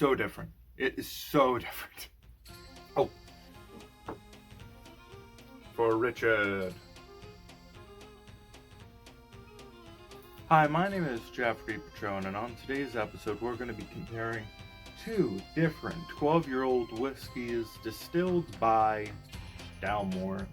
so different. It is so different. Oh. For Richard. Hi, my name is Jeffery Petrone, and on today's episode we're going to be comparing two different 12-year-old whiskeys distilled by Dalmore.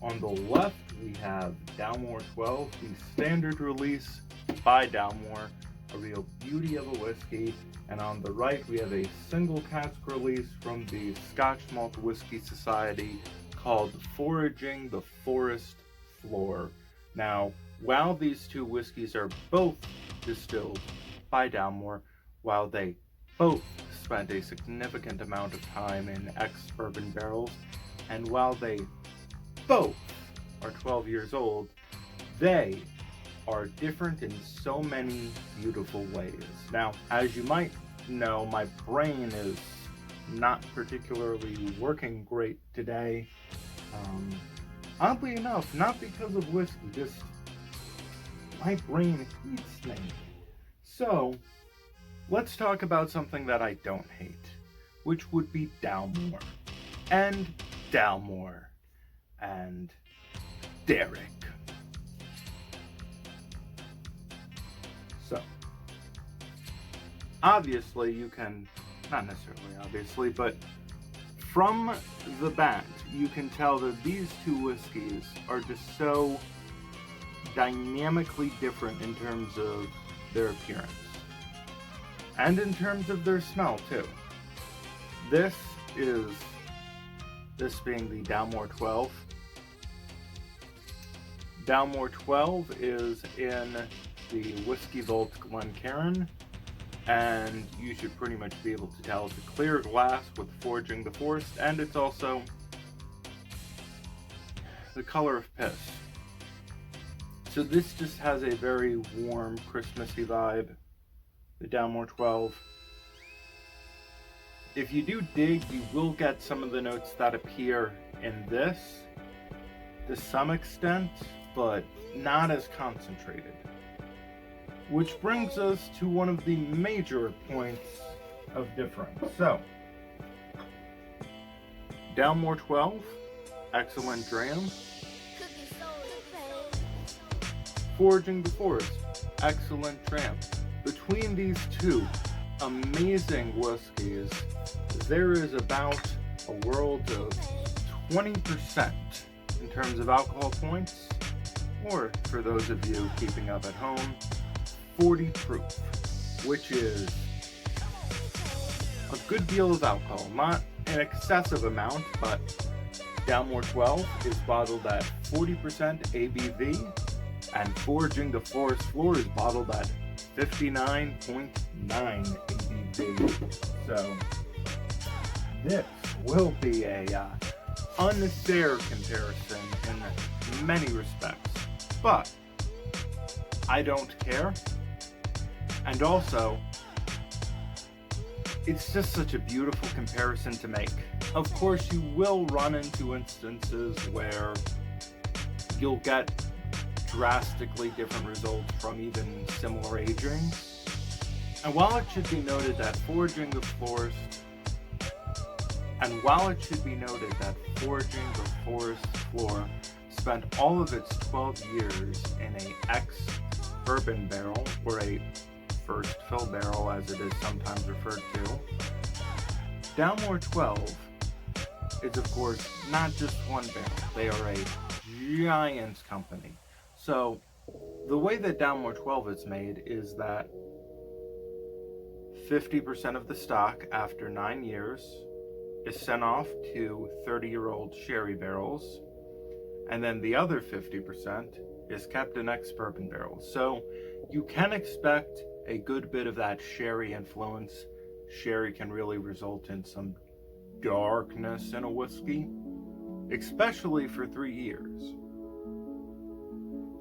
On the left we have Dalmore 12, the standard release by Dalmore, a real beauty of a whiskey. And on the right we have a single cask release from the Scotch Malt Whiskey Society called Foraging the Forest Floor. Now, while these two whiskeys are both distilled by Dalmore, while they both spent a significant amount of time in ex-bourbon barrels, and while they both are 12 years old, they are different in so many beautiful ways. Now, as you might know, my brain is not particularly working great today. Oddly enough, not because of whiskey, just my brain hates things. So, let's talk about something that I don't hate, which would be Dalmore, and Dalmore, and Derek. So, obviously you can, not necessarily obviously, but from the bat, you can tell that these two whiskeys are just so dynamically different in terms of their appearance. And in terms of their smell, too. This being the Dalmore 12. Dalmore 12 is in the Whiskey Vault Glencairn, and you should pretty much be able to tell it's a clear glass with Foraging the Forest, and it's also the color of piss. So this just has a very warm, Christmassy vibe, the Dalmore 12. If you do dig, you will get some of the notes that appear in this to some extent, but not as concentrated. Which brings us to one of the major points of difference. So, Dalmore 12, excellent dram. Foraging the Forest, excellent dram. Between these two amazing whiskeys, there is about a world of 20% in terms of alcohol points, or for those of you keeping up at home, 40 proof, which is a good deal of alcohol. Not an excessive amount, but Dalmore 12 is bottled at 40% ABV, and Foraging the Forest Floor is bottled at 59.9 ABV. So this will be a unfair comparison in many respects, but I don't care. And also, it's just such a beautiful comparison to make. Of course, you will run into instances where you'll get drastically different results from even similar aging. And while it should be noted that Foraging the Forest Floor spent all of its 12 years in a ex-bourbon barrel, or a first fill barrel as it is sometimes referred to, Dalmore 12 is of course not just one barrel. They are a giant company. So the way that Dalmore 12 is made is that 50% of the stock after 9 years is sent off to 30-year-old sherry barrels, and then the other 50% is kept in ex-bourbon barrels. So you can expect a good bit of that sherry influence. Sherry can really result in some darkness in a whiskey, especially for 3 years.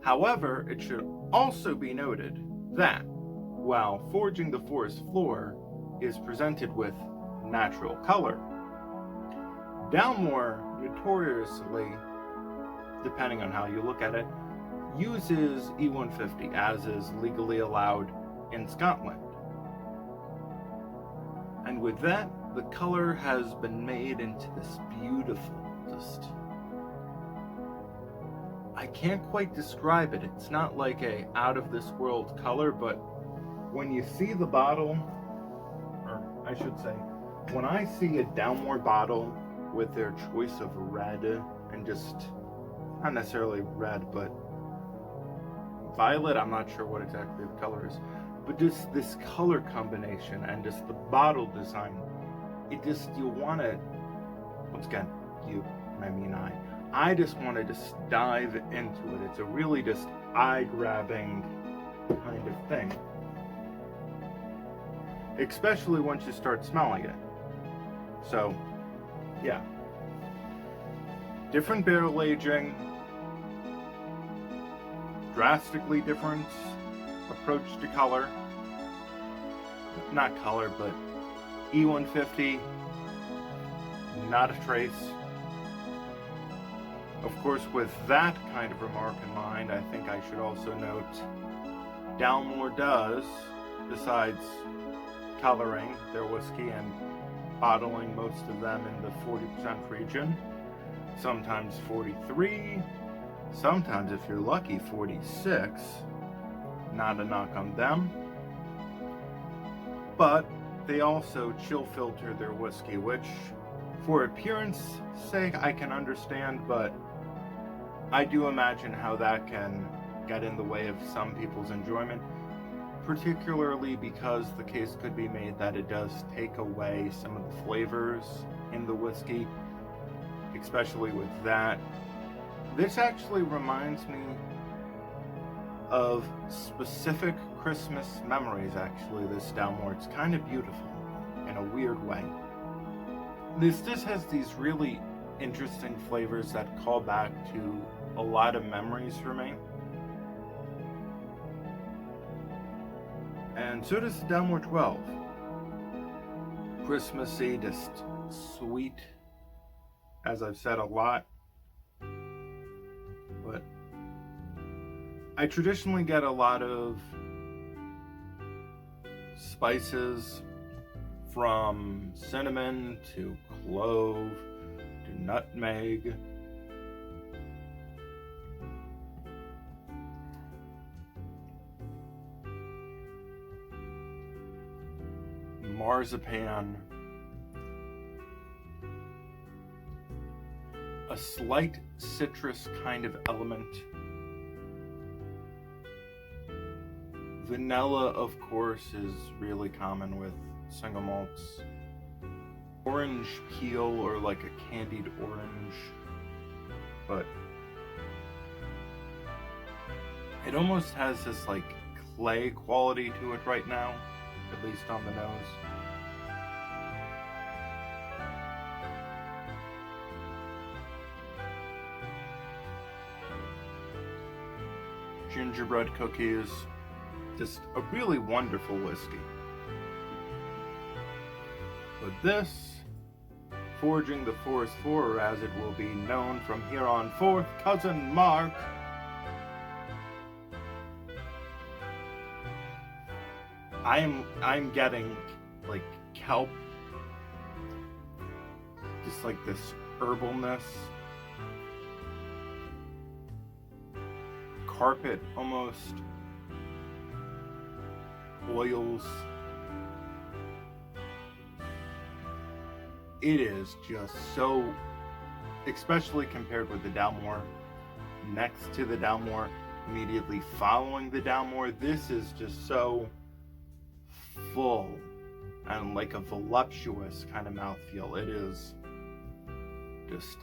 However, it should also be noted that while Foraging the Forest Floor is presented with natural color, Dalmore notoriously, depending on how you look at it, uses E150, as is legally allowed in Scotland. And with that, the color has been made into this beautiful, I can't quite describe it. It's not like a out of this world color, but when you see the bottle, or I should say, when I see a Dalmore bottle with their choice of red and just, not necessarily red, but violet, I'm not sure what exactly the color is, but just this color combination and just the bottle design, it just, you want to, once again, you, I mean I just want to just dive into it. It's a really just eye-grabbing kind of thing. Especially once you start smelling it. So, yeah. Different barrel aging, drastically different approach to color. Not color, but E150, not a trace. Of course, with that kind of remark in mind, I think I should also note Dalmore does, besides coloring their whiskey and bottling most of them in the 40% region, sometimes 43, sometimes, if you're lucky, 46. Not a knock on them. But they also chill filter their whiskey, which, for appearance sake, I can understand, but I do imagine how that can get in the way of some people's enjoyment, particularly because the case could be made that it does take away some of the flavors in the whiskey, especially with that. This actually reminds me of specific Christmas memories, actually, this Dalmore. It's kind of beautiful in a weird way. This just has these really interesting flavors that call back to a lot of memories for me. And so does the Dalmore 12. Christmassy, just sweet, as I've said a lot. But I traditionally get a lot of spices, from cinnamon to clove to nutmeg. Marzipan. A slight citrus kind of element. Vanilla, of course, is really common with single malts. Orange peel, or like a candied orange, but it almost has this like clay quality to it right now, at least on the nose. Gingerbread cookies, just a really wonderful whiskey. But this, forging the forest for, as it will be known from here on forth, Cousin Mark, I'm getting like kelp, just like this herbalness, carpet almost, oils. It is just so, especially compared with the Dalmore, next to the Dalmore, immediately following the Dalmore, this is just so full and like a voluptuous kind of mouthfeel. It is just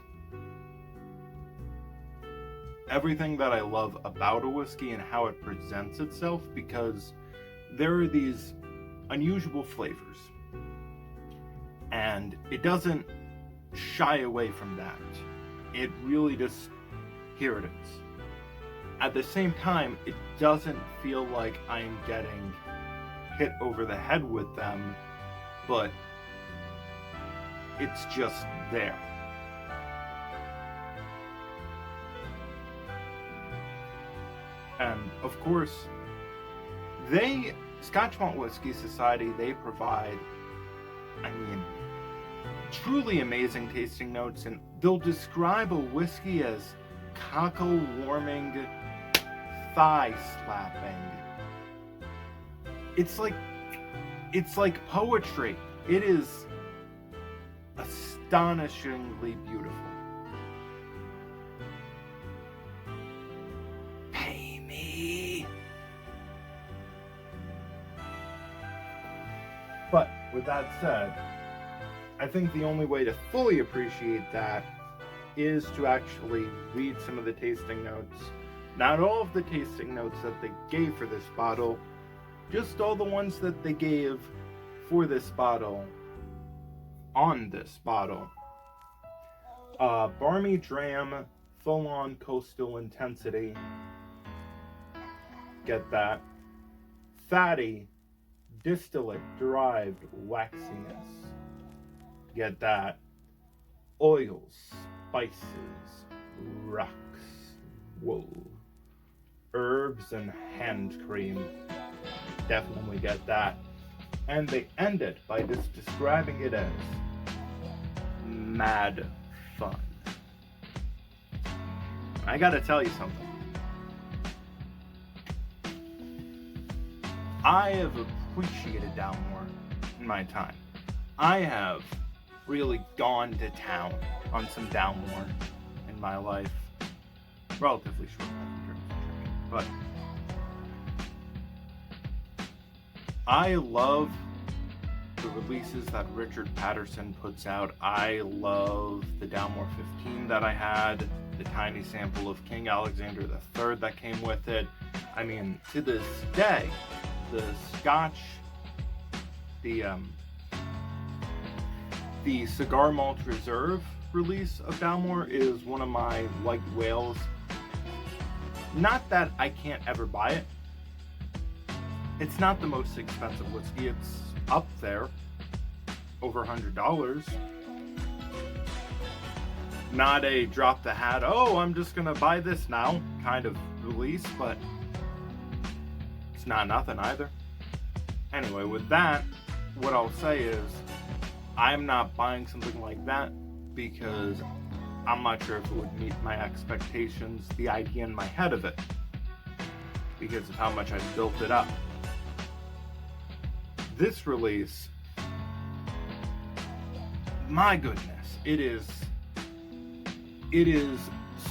everything that I love about a whiskey and how it presents itself, because there are these unusual flavors and it doesn't shy away from that. It really just, here it is. At the same time, it doesn't feel like I'm getting hit over the head with them, but it's just there. And of course, Scotch Malt Whiskey Society, they provide I mean, truly amazing tasting notes, and they'll describe a whiskey as cockle-warming, thigh-slapping. It's like poetry. It is astonishingly beautiful. Pay me. But with that said, I think the only way to fully appreciate that is to actually read some of the tasting notes. Not all of the tasting notes that they gave for this bottle, just all the ones that they gave for this bottle on this bottle. Barmy Dram, full-on coastal intensity. Get that. Fatty, distillate derived waxiness. Get that. Oils, spices, rocks, wool, herbs, and hand cream. Definitely get that. And they end it by just describing it as mad fun. I gotta tell you something. I have appreciated Dalmore in my time. I have really gone to town on some Dalmore in my life. Relatively short life in terms of drinking, but I love the releases that Richard Patterson puts out. I love the Dalmore 15 that I had, the tiny sample of King Alexander III that came with it. I mean, to this day, the Scotch, the Cigar Malt Reserve release of Dalmore is one of my white whales. Not that I can't ever buy it. It's not the most expensive whiskey. It's up there, over $100. Not a drop the hat, oh, I'm just gonna buy this now kind of release, but it's not nothing either. Anyway, with that, what I'll say is I'm not buying something like that because I'm not sure if it would meet my expectations, the idea in my head of it, because of how much I've built it up. This release, my goodness, it is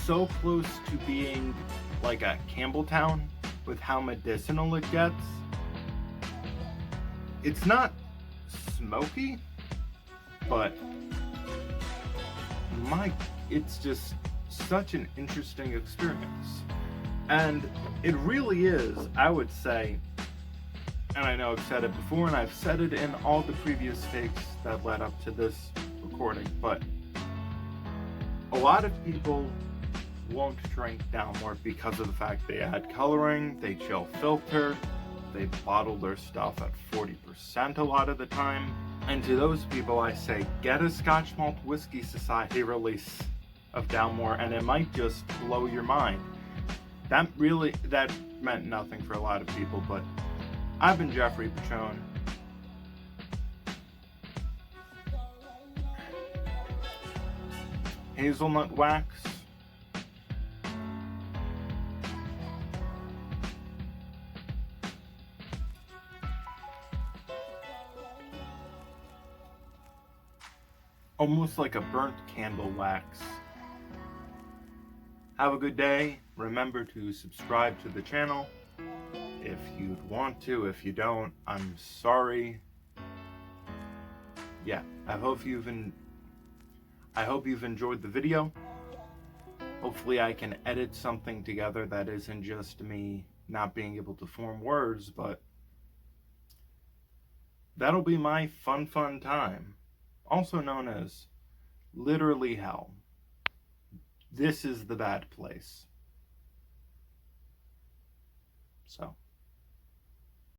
so close to being like a Campbelltown with how medicinal it gets. It's not smoky, but it's just such an interesting experience. And it really is, I would say, and I know I've said it before, and I've said it in all the previous takes that led up to this recording, but a lot of people won't drink Dalmore because of the fact they add coloring, they chill filter, they bottle their stuff at 40% a lot of the time. And to those people I say, get a Scotch Malt Whiskey Society release of Dalmore and it might just blow your mind. That meant nothing for a lot of people, but I've been Jeffery Petrone. Hazelnut wax. Almost like a burnt candle wax. Have a good day. Remember to subscribe to the channel if you'd want to. If you don't, I'm sorry. Yeah, I hope you've enjoyed the video. Hopefully I can edit something together that isn't just me not being able to form words, but that'll be my fun time. Also known as literally hell. This is the bad place. So